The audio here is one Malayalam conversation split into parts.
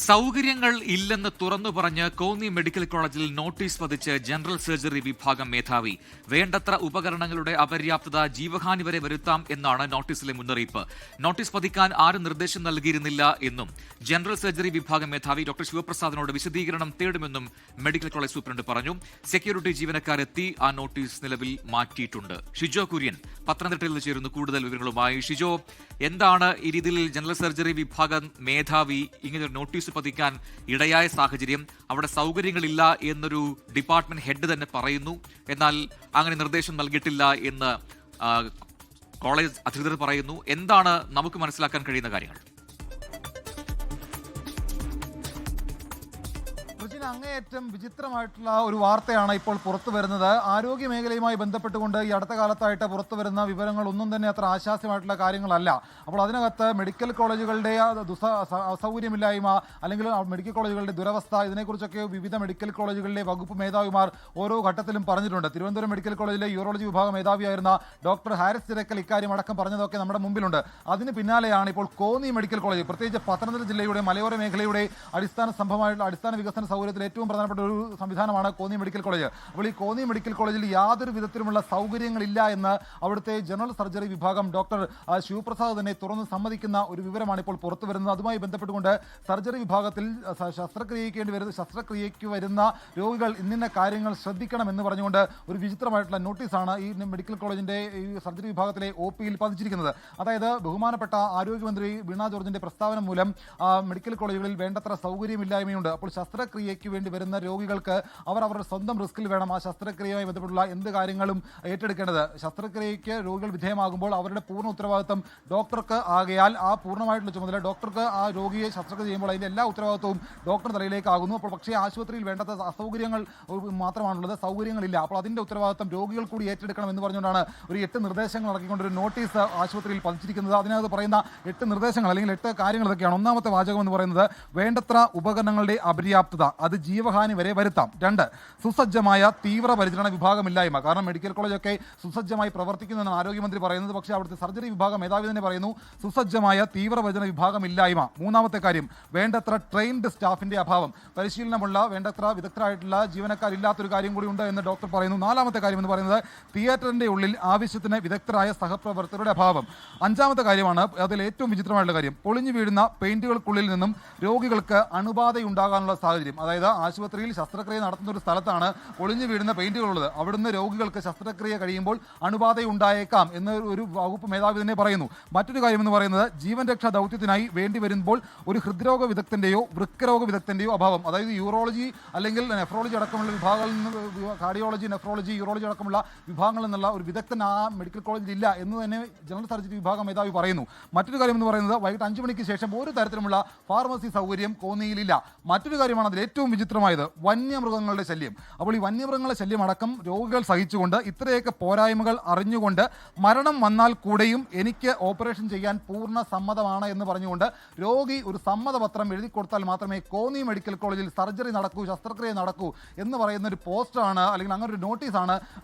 സൗകര്യങ്ങൾ ഇല്ലെന്ന് തുറന്നു പറഞ്ഞ് കോന്നി മെഡിക്കൽ കോളേജിൽ നോട്ടീസ് പതിച്ച് ജനറൽ സർജറി വിഭാഗം മേധാവി. വേണ്ടത്ര ഉപകരണങ്ങളുടെ അപര്യാപ്തത ജീവഹാനി വരെ വരുത്താം എന്നാണ് നോട്ടീസിലെ മുന്നറിയിപ്പ്. നോട്ടീസ് പതിക്കാൻ ആരും നിർദ്ദേശം നൽകിയിരുന്നില്ല എന്നും ജനറൽ സർജറി വിഭാഗം മേധാവി ഡോക്ടർ ശിവപ്രസാദിനോട് വിശദീകരണം തേടുമെന്നും മെഡിക്കൽ കോളേജ് സൂപ്രണ്ട് പറഞ്ഞു. സെക്യൂരിറ്റി ജീവനക്കാരെത്തി ആ നോട്ടീസ് നിലവിൽ മാറ്റിയിട്ടുണ്ട്. ഷിജോ കുര്യൻ പത്തനംതിട്ടയിൽ നിന്ന് ചേരുന്നു കൂടുതൽ വിവരങ്ങളുമായി. ഷിജോ, എന്താണ് ഈ രീതിയിൽ ജനറൽ സർജറി വിഭാഗം മേധാവി ഇങ്ങനെ നോട്ടീസ് പതിക്കാൻ ഇടയായ സാഹചര്യം? അവിടെ സൗകര്യങ്ങളില്ല എന്നൊരു ഡിപ്പാർട്ട്മെന്റ് ഹെഡ് തന്നെ പറയുന്നു, എന്നാൽ അങ്ങനെ നിർദ്ദേശം നൽകിയിട്ടില്ല എന്ന് കോളേജ് അധികൃതർ പറയുന്നു. എന്താണ് നമുക്ക് മനസ്സിലാക്കാൻ കഴിയുന്ന കാര്യങ്ങൾ? അങ്ങേയറ്റം വിചിത്രമായിട്ടുള്ള ഒരു വാർത്തയാണ് ഇപ്പോൾ പുറത്തു വരുന്നത്. ആരോഗ്യ മേഖലയുമായി ബന്ധപ്പെട്ടുകൊണ്ട് ഈ അടുത്ത കാലത്തായിട്ട് പുറത്തു വരുന്ന വിവരങ്ങൾ ഒന്നും തന്നെ അത്ര ആശാസ്യമായിട്ടുള്ള കാര്യങ്ങളല്ല. അപ്പോൾ അതിനകത്ത് മെഡിക്കൽ കോളേജുകളുടെ അസൗകര്യമില്ലായ്മ അല്ലെങ്കിൽ മെഡിക്കൽ കോളേജുകളുടെ ദുരവസ്ഥ, ഇതിനെക്കുറിച്ചൊക്കെ വിവിധ മെഡിക്കൽ കോളേജുകളിലെ വകുപ്പ് മേധാവിമാർ ഓരോ ഘട്ടത്തിലും പറഞ്ഞിട്ടുണ്ട്. തിരുവനന്തപുരം മെഡിക്കൽ കോളേജിലെ യൂറോളജി വിഭാഗം മേധാവിയായിരുന്ന ഡോക്ടർ ഹാരിസ് തിരക്കൽ ഇക്കാര്യം അടക്കം പറഞ്ഞതൊക്കെ നമ്മുടെ മുമ്പിലുണ്ട്. അതിന് പിന്നാലെയാണ് ഇപ്പോൾ കോന്നി മെഡിക്കൽ കോളേജ്, പ്രത്യേകിച്ച് പത്തനംതിട്ട ജില്ലയുടെ മലയോര മേഖലയുടെ അടിസ്ഥാന വികസന സൗകര്യത്തിൽ ഏറ്റവും പ്രധാനപ്പെട്ട ഒരു സംവിധാനമാണ് കോന്നി മെഡിക്കൽ കോളേജ്. അപ്പോൾ ഈ കോന്നി മെഡിക്കൽ കോളേജിൽ യാതൊരു വിധത്തിലുമുള്ള സൗകര്യങ്ങളില്ല എന്ന് അവിടുത്തെ ജനറൽ സർജറി വിഭാഗം ഡോക്ടർ ശിവപ്രസാദ് തന്നെ തുറന്ന് സമ്മതിക്കുന്ന ഒരു വിവരമാണ് ഇപ്പോൾ പുറത്തു വരുന്നത്. അതുമായി ബന്ധപ്പെട്ടുകൊണ്ട് സർജറി വിഭാഗത്തിൽ ശസ്ത്രക്രിയയ്ക്ക് വരുന്ന രോഗികൾ ഇന്നിന്ന കാര്യങ്ങൾ ശ്രദ്ധിക്കണം എന്ന് പറഞ്ഞുകൊണ്ട് ഒരു വിചിത്രമായിട്ടുള്ള നോട്ടീസാണ് ഈ മെഡിക്കൽ കോളേജിന്റെ ഈ സർജറി വിഭാഗത്തിലെ OPയിൽ പതിച്ചിരിക്കുന്നത്. അതായത് ബഹുമാനപ്പെട്ട ആരോഗ്യമന്ത്രി വീണ ജോർജിന്റെ പ്രസ്താവന മൂലം മെഡിക്കൽ കോളേജുകളിൽ വേണ്ടത്ര സൗകര്യമില്ലായ്മയുണ്ട്. അപ്പോൾ ശസ്ത്രക്രിയയ്ക്ക് വേണ്ടി വരുന്ന രോഗികൾക്ക് അവരുടെ സ്വന്തം റിസ്കിൽ വേണം ആ ശസ്ത്രക്രിയയുമായി ബന്ധപ്പെട്ടുള്ള എന്ത് കാര്യങ്ങളും ഏറ്റെടുക്കേണ്ടത്. ശസ്ത്രക്രിയയ്ക്ക് രോഗികൾ വിധേയമാകുമ്പോൾ അവരുടെ പൂർണ്ണ ഉത്തരവാദിത്വം ഡോക്ടർക്ക് ആകയാൽ ആ പൂർണ്ണമായിട്ടുള്ള ചുമതല ഡോക്ടർക്ക് ആ രോഗിയെ ശസ്ത്രക്രിയ ചെയ്യുമ്പോൾ അതിൻ്റെ എല്ലാ ഉത്തരവാദിത്വവും ഡോക്ടറുടെ തലയിലേക്കാകുന്നു. അപ്പോൾ പക്ഷേ ആശുപത്രിയിൽ വേണ്ടത്ര അസൗകര്യങ്ങൾ മാത്രമാണുള്ളത്, സൗകര്യങ്ങളില്ല. അപ്പോൾ അതിൻ്റെ ഉത്തരവാദിത്വം രോഗികൾ കൂടി ഏറ്റെടുക്കണം എന്ന് പറഞ്ഞുകൊണ്ടാണ് ഒരു 8 നിർദ്ദേശങ്ങൾ ഇറക്കിക്കൊണ്ട് ഒരു നോട്ടീസ് ആശുപത്രിയിൽ പതിച്ചിരിക്കുന്നത്. അതിനകത്ത് പറയുന്ന 8 നിർദ്ദേശങ്ങൾ അല്ലെങ്കിൽ 8 കാര്യങ്ങൾ ഇതൊക്കെയാണ്. ഒന്നാമത്തെ വാചകം എന്ന് പറയുന്നത് വേണ്ടത്ര ഉപകരണങ്ങളുടെ അപര്യാപ്തത, അത് ജീവഹാനി വരെ വരുത്താം. 2, സുസജ്ജമായ തീവ്രപരിചരണ വിഭാഗമില്ലായ്മ. കാരണം മെഡിക്കൽ കോളേജൊക്കെ സുസജ്ജമായി പ്രവർത്തിക്കുന്നതെന്നാണ് ആരോഗ്യമന്ത്രി പറയുന്നത്. പക്ഷേ അവിടുത്തെ സർജറി വിഭാഗം മേധാവി തന്നെ പറയുന്നു സുസജ്ജമായ തീവ്രപരിചരണ വിഭാഗമില്ലായ്മ. മൂന്നാമത്തെ കാര്യം വേണ്ടത്ര ട്രെയിൻഡ് സ്റ്റാഫിന്റെ അഭാവം, പരിശീലനമുള്ള വേണ്ടത്ര വിദഗ്ധരായിട്ടുള്ള ജീവനക്കാരില്ലാത്തൊരു കാര്യം കൂടി ഉണ്ട് എന്ന് ഡോക്ടർ പറയുന്നു. നാലാമത്തെ കാര്യം എന്ന് പറയുന്നത് തിയേറ്ററിന്റെ ഉള്ളിൽ ആവശ്യത്തിന് വിദഗ്ധരായ സഹപ്രവർത്തകരുടെ അഭാവം. അഞ്ചാമത്തെ കാര്യമാണ് അതിൽ ഏറ്റവും വിചിത്രമായിട്ടുള്ള കാര്യം, പൊളിഞ്ഞു വീഴുന്ന പെയിന്റുകൾക്കുള്ളിൽ നിന്നും രോഗികൾക്ക് അണുബാധയുണ്ടാകാനുള്ള സാഹചര്യം. അതായത് ആശുപത്രിയിൽ ശസ്ത്രക്രിയ നടത്തുന്ന ഒരു സ്ഥലത്താണ് ഒളിഞ്ഞു വീഴുന്ന പെയിന്റുകളുള്ളത്. അവിടുന്ന് രോഗികൾക്ക് ശസ്ത്രക്രിയ കഴിയുമ്പോൾ അണുബാധയുണ്ടായേക്കാം എന്ന് ഒരു വകുപ്പ് മേധാവി തന്നെ പറയുന്നു. മറ്റൊരു കാര്യം എന്ന് പറയുന്നത് ജീവൻ രക്ഷാ ദൗത്യത്തിനായി വേണ്ടി വരുമ്പോൾ ഒരു ഹൃദ്രോഗ വിദഗ്ധന്റെയോ വൃക്കരോഗ വിദഗ്ധന്റെയോ അഭാവം. അതായത് യൂറോളജി അല്ലെങ്കിൽ നെഫ്രോളജി അടക്കമുള്ള വിഭാഗങ്ങളിൽ നിന്ന്, കാർഡിയോളജി, നെഫ്രോളജി, യൂറോളജി അടക്കമുള്ള വിഭാഗങ്ങളിൽ നിന്നുള്ള ഒരു വിദഗ്ധൻ ആ മെഡിക്കൽ കോളേജിൽ ഇല്ല എന്ന് തന്നെ ജനറൽ സർജറി വിഭാഗം മേധാവി പറയുന്നു. മറ്റൊരു കാര്യം എന്ന് പറയുന്നത് വൈകിട്ട് 5 മണിക്ക് ശേഷം ഒരു തരത്തിലുമുള്ള ഫാർമസി സൗകര്യം കോന്നിയിലില്ല. മറ്റൊരു കാര്യമാണ് അതിൽ ഏറ്റവും വിചിത്രമായത്, വന്യമൃഗങ്ങളുടെ ശല്യം. അപ്പോൾ ഈ വന്യമൃഗങ്ങളുടെ ശല്യം അടക്കം രോഗികൾ സഹിച്ചുകൊണ്ട് ഇത്രയൊക്കെ പോരായ്മകൾ അറിഞ്ഞുകൊണ്ട് മരണം വന്നാൽ കൂടെയും എനിക്ക് ഓപ്പറേഷൻ ചെയ്യാൻ പൂർണ്ണ സമ്മതമാണ് എന്ന് പറഞ്ഞുകൊണ്ട് രോഗി ഒരു സമ്മതപത്രം എഴുതി കൊടുത്താൽ മാത്രമേ കോന്നി മെഡിക്കൽ കോളേജിൽ സർജറി നടക്കൂ, ശസ്ത്രക്രിയ നടക്കൂ എന്ന് പറയുന്ന ഒരു പോസ്റ്ററാണ് അല്ലെങ്കിൽ അങ്ങനെ ഒരു നോട്ടീസാണ്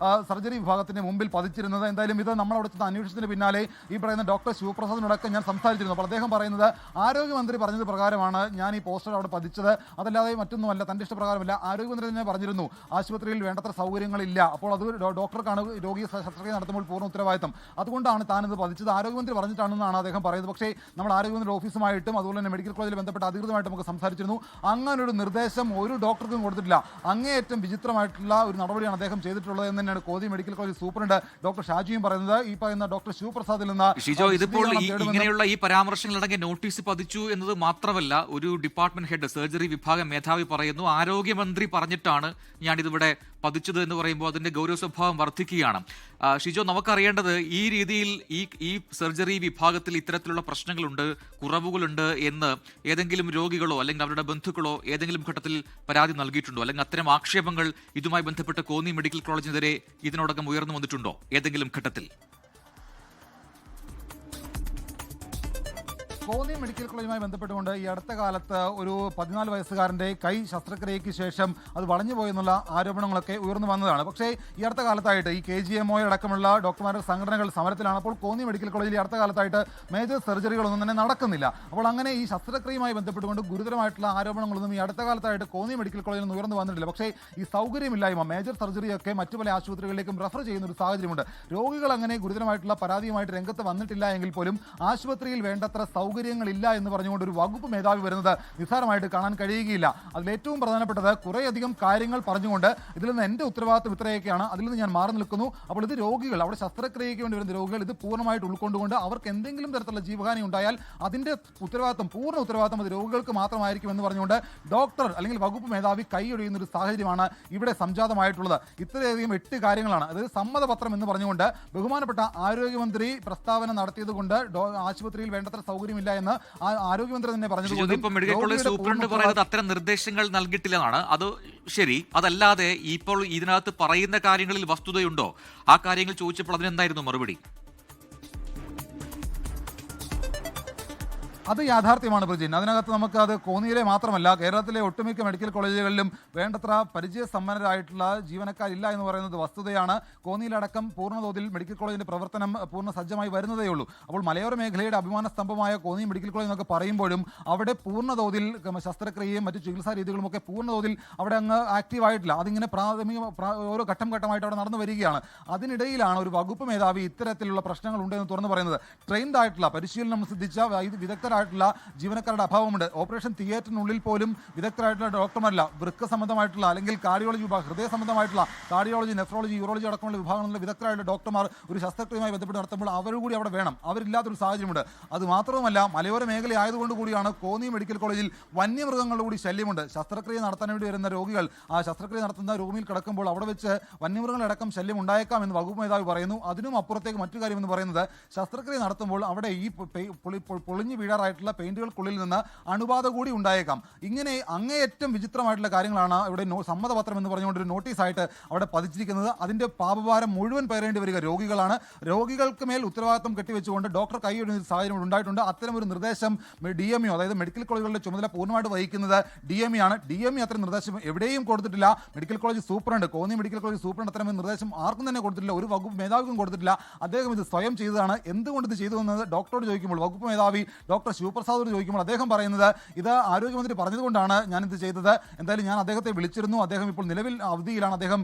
സർജറി വിഭാഗത്തിന്റെ മുമ്പിൽ പതിച്ചിരുന്നത്. എന്തായാലും ഇത് നമ്മളവിടെ ചെന്ന അന്വേഷണത്തിന് പിന്നാലെ ഈ പറയുന്ന ഡോക്ടർ ശിവപ്രസാദിനോടൊക്കെ ഞാൻ സംസാരിച്ചിരുന്നു. അപ്പോൾ അദ്ദേഹം പറയുന്നത് ആരോഗ്യമന്ത്രി പറഞ്ഞത് പ്രകാരമാണ് ഞാൻ ഈ പോസ്റ്റർ അവിടെ പതിച്ചത്, അതല്ലാതെ മറ്റൊന്നുമല്ല, തൻ്റെ ഇഷ്ടപ്രകാരമല്ല. ആരോഗ്യമന്ത്രി തന്നെ പറഞ്ഞിരുന്നു ആശുപത്രിയിൽ വേണ്ടത്ര സൗകര്യങ്ങളില്ല, അപ്പോൾ അത് ഡോക്ടർക്കാണ് രോഗിയെ ശസ്ത്രക്രിയ നടത്തുമ്പോൾ പൂർണ്ണ ഉത്തരവാദിത്തം, അതുകൊണ്ടാണ് താനിത് പതിച്ചത്, ആരോഗ്യമന്ത്രി പറഞ്ഞിട്ടാണെന്നാണ് അദ്ദേഹം പറയുന്നത്. പക്ഷേ നമ്മൾ ആരോഗ്യമന്ത്രി ഓഫീസുമായിട്ടും അതുപോലെ തന്നെ മെഡിക്കൽ കോളേജിൽ ബന്ധപ്പെട്ട അധികൃതമായിട്ട് നമുക്ക് സംസാരിച്ചിരുന്നു. അങ്ങനൊരു നിർദ്ദേശം ഒരു ഡോക്ടർക്കും കൊടുത്തിട്ടില്ല. അങ്ങേയറ്റം വിചിത്രമായിട്ടുള്ള ഒരു നടപടിയാണ് അദ്ദേഹം ചെയ്തിട്ടുള്ളത് എന്ന് തന്നെയാണ് Konni medical college superintendent doctor ഷാജിയും പറയുന്നത്. ഈ പറയുന്ന ഡോക്ടർ ശിവപ്രസാദിൽ നിന്ന് ഇതിപ്പോൾ ഇങ്ങനെയുള്ള ഈ പരാമർശങ്ങളടങ്ങിയ നോട്ടീസ് പതിച്ചു എന്നത് മാത്രമല്ല, ഒരു ഡിപ്പാർട്ട്മെന്റ് ഹെഡ് സർജറി വിഭാഗം മേധാവി പറയുന്നു ആരോഗ്യമന്ത്രി പറഞ്ഞിട്ടാണ് ഞാനിതിവിടെ പതിച്ചത് എന്ന് പറയുമ്പോൾ അതിന്റെ ഗൗരവ സ്വഭാവം വർദ്ധിക്കുകയാണ്. ഷിജോ, നമുക്കറിയേണ്ടത് ഈ രീതിയിൽ ഈ സർജറി വിഭാഗത്തിൽ ഇത്തരത്തിലുള്ള പ്രശ്നങ്ങളുണ്ട്, കുറവുകളുണ്ട് എന്ന് ഏതെങ്കിലും രോഗികളോ അല്ലെങ്കിൽ അവരുടെ ബന്ധുക്കളോ ഏതെങ്കിലും ഘട്ടത്തിൽ പരാതി നൽകിയിട്ടുണ്ടോ? അല്ലെങ്കിൽ അത്തരം ആക്ഷേപങ്ങൾ ഇതുമായി ബന്ധപ്പെട്ട് കോന്നി മെഡിക്കൽ കോളേജിനെതിരെ ഇതിനോടകം ഉയർന്നു വന്നിട്ടുണ്ടോ ഏതെങ്കിലും ഘട്ടത്തിൽ? കോന്നി മെഡിക്കൽ കോളേജുമായി ബന്ധപ്പെട്ടുകൊണ്ട് ഈ അടുത്ത കാലത്ത് ഒരു 14 വയസ്സുകാരന്റെ കൈ ശസ്ത്രക്രിയയ്ക്ക് ശേഷം അത് വളഞ്ഞു പോയെന്നുള്ള ആരോപണങ്ങളൊക്കെ ഉയർന്നു വന്നതാണ്. പക്ഷേ ഈ അടുത്ത കാലത്തായിട്ട് ഈ KGMO അടക്കമുള്ള ഡോക്ടർമാരുടെ സംഘടനകൾ സമരത്തിലാണ്. അപ്പോൾ കോന്നി മെഡിക്കൽ കോളേജിൽ ഈ അടുത്ത കാലത്തായിട്ട് മേജർ സർജറികളൊന്നും തന്നെ നടക്കുന്നില്ല. അപ്പോൾ അങ്ങനെ ഈ ശസ്ത്രക്രിയയുമായി ബന്ധപ്പെട്ടുകൊണ്ട് ഗുരുതരമായിട്ടുള്ള ആരോപണങ്ങളൊന്നും ഈ അടുത്ത കാലത്തായിട്ട് കോന്നി മെഡിക്കൽ കോളേജിൽ നിന്ന് ഉയർന്നു വന്നിട്ടില്ല. പക്ഷേ ഈ സൗകര്യമില്ലായ്മ, മേജർ സർജറിയൊക്കെ മറ്റു പല ആശുപത്രികളിലേക്കും റെഫർ ചെയ്യുന്ന ഒരു സാഹചര്യമുണ്ട്. രോഗികൾ അങ്ങനെ ഗുരുതരമായിട്ടുള്ള പരാതിയുമായിട്ട് രംഗത്ത് വന്നിട്ടില്ല എങ്കിൽ പോലും ആശുപത്രിയിൽ വേണ്ടത്ര സൗകര്യങ്ങളില്ല എന്ന് പറഞ്ഞുകൊണ്ട് ഒരു വകുപ്പ് മേധാവി വരുന്നത് നിസ്സാരമായിട്ട് കാണാൻ കഴിയുകയില്ല. അതിലേറ്റവും പ്രധാനപ്പെട്ടത് കുറേയധികം കാര്യങ്ങൾ പറഞ്ഞുകൊണ്ട് ഇതിൽ നിന്ന് എൻ്റെ ഉത്തരവാദിത്വം ഇത്രയൊക്കെയാണ്, അതിൽ നിന്ന് ഞാൻ മാറി നിൽക്കുന്നു. അപ്പോൾ ഇത് രോഗികൾ, അവിടെ ശസ്ത്രക്രിയയ്ക്ക് വേണ്ടി വരുന്ന രോഗികൾ ഇത് പൂർണ്ണമായിട്ട് ഉൾക്കൊണ്ടുകൊണ്ട് അവർക്ക് എന്തെങ്കിലും തരത്തിലുള്ള ജീവഹാനി ഉണ്ടായാൽ അതിൻ്റെ പൂർണ്ണ ഉത്തരവാദിത്വം അത് രോഗികൾക്ക് മാത്രമായിരിക്കും എന്ന് പറഞ്ഞുകൊണ്ട് ഡോക്ടർ അല്ലെങ്കിൽ വകുപ്പ് മേധാവി കൈയൊഴിയുന്ന ഒരു സാഹചര്യമാണ് ഇവിടെ സംജാതമായിട്ടുള്ളത്. ഇത്രയധികം 8 കാര്യങ്ങളാണ്. അതായത് സമ്മതപത്രം എന്ന് പറഞ്ഞുകൊണ്ട് ബഹുമാനപ്പെട്ട ആരോഗ്യമന്ത്രി പ്രസ്താവന നടത്തിയത് കൊണ്ട് ആശുപത്രിയിൽ വേണ്ടത്ര സൗകര്യമില്ല എന്ന് ആരോഗ്യമന്ത്രി തന്നെ പറഞ്ഞതുകൊണ്ട് ഇപ്പൊ മെഡിക്കൽ കോളേജ് സൂപ്രണ്ട് പറയുന്നത് അത്തരം നിർദ്ദേശങ്ങൾ നൽകിയിട്ടില്ലെന്നാണ്. അത് ശരി. അതല്ലാതെ ഇപ്പോൾ ഇതിനകത്ത് പറയുന്ന കാര്യങ്ങളിൽ വസ്തുതയുണ്ടോ? ആ കാര്യങ്ങൾ ചോദിച്ചപ്പോൾ അതിനെന്തായിരുന്നു മറുപടി? അത് യാഥാർത്ഥ്യമാണ് പ്രജിൻ. അതിനകത്ത് നമുക്ക് അത് കോന്നിയിലെ മാത്രമല്ല കേരളത്തിലെ ഒട്ടുമിക്ക മെഡിക്കൽ കോളേജുകളിലും വേണ്ടത്ര പരിചയസമ്പന്നരായിട്ടുള്ള ജീവനക്കാരില്ല എന്ന് പറയുന്നത് വസ്തുതയാണ്. കോന്നിയിലടക്കം പൂർണ്ണതോതിൽ മെഡിക്കൽ കോളേജിന്റെ പ്രവർത്തനം പൂർണ്ണ സജ്ജമായി വരുന്നതേ ഉള്ളൂ. അപ്പോൾ മലയോര മേഖലയുടെ അഭിമാന സ്തംഭമായ കോന്നി മെഡിക്കൽ കോളേജ് എന്നൊക്കെ പറയുമ്പോഴും അവിടെ പൂർണ്ണതോതിൽ ശസ്ത്രക്രിയയും മറ്റു ചികിത്സാ രീതികളും ഒക്കെ പൂർണ്ണതോതിൽ അവിടെ അങ്ങ് ആക്റ്റീവ് ആയിട്ടില്ല. അതിങ്ങനെ ഓരോ ഘട്ടമായിട്ട് അവിടെ നടന്നു വരികയാണ്. അതിനിടയിലാണ് ഒരു വകുപ്പ് മേധാവി ഇത്തരത്തിലുള്ള പ്രശ്നങ്ങൾ ഉണ്ടെന്ന് തുറന്നു പറയുന്നത്. ട്രെയിൻഡ് ആയിട്ടുള്ള പരിശീലനം സിദ്ധിച്ച വിദഗ്ധരായിട്ടുള്ള ജീവനക്കാരുടെ അഭാവമുണ്ട്. ഓപ്പറേഷൻ തിയേറ്ററിനുള്ളിൽ പോലും വിദഗ്ധരായിട്ടുള്ള ഡോക്ടർമാരല്ല. വൃക്ക സംബന്ധമായിട്ടുള്ള അല്ലെങ്കിൽ കാർഡിയോളജി വിഭാഗം, ഹൃദയ സംബന്ധമായിട്ടുള്ള കാർഡിയോളജി, നെഫ്രോളജി, യൂറോളജി അടക്കമുള്ള വിഭാഗങ്ങളിലെ വിദഗ്ധരായിട്ടുള്ള ഡോക്ടർമാർ ഒരു ശസ്ത്രക്രിയയുമായി ബന്ധപ്പെട്ട് നടത്തുമ്പോൾ അവർ കൂടി അവിടെ വേണം. അവരില്ലാത്തൊരു സാഹചര്യമുണ്ട്. അത് മാത്രവുമല്ല, മലയോര മേഖല ആയതുകൊണ്ട് കൂടിയാണ് കോന്നി മെഡിക്കൽ കോളേജിൽ വന്യമൃഗങ്ങളുടെ കൂടി ശല്യമുണ്ട്. ശസ്ത്രക്രിയ നടത്താൻ വേണ്ടി വരുന്ന രോഗികൾ ആ ശസ്ത്രക്രിയ നടത്തുന്ന റൂമിൽ കിടക്കുമ്പോൾ അവിടെ വെച്ച് വന്യമൃഗങ്ങളടക്കം ശല്യം ഉണ്ടായേക്കാം എന്ന് വകുപ്പ് മേധാവി പറയുന്നു. അതിനും അപ്പുറത്തേക്ക് മറ്റു കാര്യം എന്ന് പറയുന്നത് ശസ്ത്രക്രിയ നടത്തുമ്പോൾ അവിടെ ഈ പൊളിഞ്ഞു വീഴാറായിട്ടുള്ള പെയിന്റുകൾക്കുള്ളിൽ നിന്ന് അണുബാധ കൂടി ഉണ്ടായേക്കാം. ഇങ്ങനെ അങ്ങേയറ്റം വിചിത്രമായിട്ടുള്ള കാര്യങ്ങളാണ് ഇവിടെ സമ്മതപത്രം എന്ന് പറഞ്ഞുകൊണ്ട് ഒരു നോട്ടീസായിട്ട് അവിടെ പതിച്ചിരിക്കുന്നത്. അതിന്റെ പാപഭാരം മുഴുവൻ പേരേണ്ടി വരിക രോഗികളാണ്. രോഗികൾക്ക് മേൽ ഉത്തരവാദിത്വം കെട്ടിവെച്ചുകൊണ്ട് ഡോക്ടർ കൈയൊഴിയുന്ന സാഹചര്യം ഉണ്ടായിട്ടുണ്ട്. അത്തരം ഒരു നിർദ്ദേശം DME, അതായത് മെഡിക്കൽ കോളേജുകളുടെ ചുമതല പൂർണ്ണമായിട്ട് വഹിക്കുന്നത് DME ആണ്. DME അത്തരം നിർദ്ദേശം എവിടെയും കൊടുത്തിട്ടില്ല. Medical college superintendent, Konni medical college superintendent അത്തരം നിർദ്ദേശം ആർക്കും തന്നെ കൊടുത്തിട്ടില്ല. ഒരു വകുപ്പ് മേധാവിക്കും കൊടുത്തിട്ടില്ല. അദ്ദേഹം ഇത് സ്വയം ചെയ്തതാണ്. എന്തുകൊണ്ട് ഇത് ചെയ്തു എന്നത് ഡോക്ടറോട് ചോദിക്കുമ്പോൾ, വകുപ്പ് മേധാവി ഡോക്ടർ ശിവപ്രസാദോട് ചോദിക്കുമ്പോൾ അദ്ദേഹം പറയുന്നത് ഇത് ആരോഗ്യമന്ത്രി പറഞ്ഞതുകൊണ്ടാണ് ഞാനിത് ചെയ്തത്. എന്തായാലും ഞാൻ അദ്ദേഹത്തെ വിളിച്ചിരുന്നു. അദ്ദേഹം ഇപ്പോൾ നിലവിൽ അവധിയിലാണ്. അദ്ദേഹം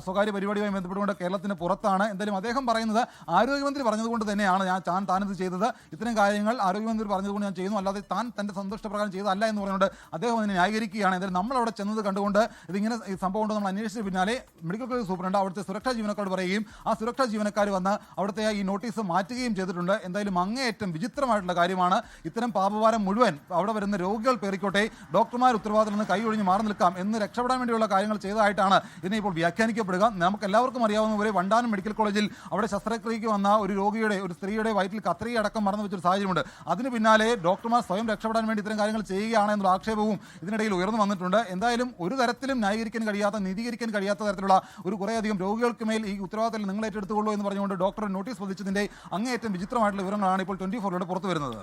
സ്വകാര്യ പരിപാടിയുമായി ബന്ധപ്പെട്ടുകൊണ്ട് കേരളത്തിന് പുറത്താണ്. എന്തായാലും അദ്ദേഹം പറയുന്നത് ആരോഗ്യമന്ത്രി പറഞ്ഞതുകൊണ്ട് തന്നെയാണ് താനിത് ചെയ്തത്. ഇത്തരം കാര്യങ്ങൾ ആരോഗ്യമന്ത്രി പറഞ്ഞതുകൊണ്ട് ഞാൻ ചെയ്യുന്നു, അല്ലാതെ തന്റെ സന്തുഷ്ടപ്രകാരം ചെയ്തതല്ല എന്ന് പറഞ്ഞുകൊണ്ട് അദ്ദേഹം അതിനെ ന്യായീകരിക്കുകയാണ്. എന്തായാലും നമ്മൾ അവിടെ ചെന്നത് കണ്ടുകൊണ്ട് ഇതിങ്ങനെ ഈ സംഭവം കൊണ്ട് നമ്മൾ അന്വേഷിച്ച പിന്നാലെ മെഡിക്കൽ കോളേജ് സൂപ്രണ്ട് അവിടുത്തെ സുരക്ഷാ ജീവനക്കാരോട് പറയുകയും ആ സുരക്ഷാ ജീവനക്കാർ വന്ന് അവിടുത്തെ ഈ നോട്ടീസ് മാറ്റുകയും ചെയ്തിട്ടുണ്ട്. എന്തായാലും അങ്ങേയറ്റം വിചിത്രമായിട്ടുള്ള കാര്യമാണ്. ഇത്തരം പാപഭാരം മുഴുവൻ അവിടെ വരുന്ന രോഗികൾ പേറിക്കോട്ടെ, ഡോക്ടർമാർ ഉത്തരവാദിത്തത്തിൽ നിന്ന് കൈ ഒഴിഞ്ഞ് മാറി നിൽക്കാം എന്ന് രക്ഷപ്പെടാൻ വേണ്ടിയുള്ള കാര്യങ്ങൾ ചെയ്തതായിട്ടാണ് ഇതിനെ ഇപ്പോൾ വ്യാഖ്യാനിക്കപ്പെടുക. നമുക്ക് എല്ലാവർക്കും അറിയാവുന്ന പോലെ വണ്ടാനം മെഡിക്കൽ കോളേജിൽ അവിടെ ശസ്ത്രക്രിയയ്ക്ക് വന്ന ഒരു സ്ത്രീയുടെ വയറ്റിൽ കത്രിക അടക്കം മറന്നു വെച്ചൊരു സാഹചര്യമുണ്ട്. അതിന് പിന്നാലെ ഡോക്ടർമാർ സ്വയം രക്ഷപ്പെടാൻ വേണ്ടി ഇത്തരം കാര്യങ്ങൾ ചെയ്യുകയാണ് എന്നുള്ള ആക്ഷേപവും ഇതിനിടയിൽ ഉയർന്നു വന്നിട്ടുണ്ട്. എന്തായാലും ഒരു തരത്തിലും ന്യായീകരിക്കാൻ കഴിയാത്ത, നീതീകരിക്കാൻ കഴിയാത്ത തരത്തിലുള്ള ഒരു കുറേയധികം രോഗികൾക്ക് മേൽ ഈ ഉത്തരവാദിത്തത്തിൽ നിങ്ങൾ ഏറ്റെടുത്തുകൊള്ളൂ എന്ന് പറഞ്ഞുകൊണ്ട് ഡോക്ടർ നോട്ടീസ് പതിച്ചതിന്റെ അങ്ങേയറ്റം വിചിത്രമായിട്ടുള്ള വിവരങ്ങളാണ് ഇപ്പോൾ 24 പുറത്തു വരുന്നത്.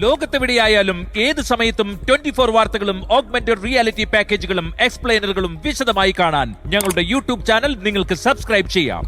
ലോകത്തെവിടെയായാലും ഏത് സമയത്തും 24 വാർത്തകളും ഓഗ്മെന്റഡ് റിയാലിറ്റി പാക്കേജുകളും എക്സ്പ്ലെയിനറുകളും വിശദമായി കാണാൻ ഞങ്ങളുടെ യൂട്യൂബ് ചാനൽ നിങ്ങൾക്ക് സബ്സ്ക്രൈബ് ചെയ്യാം.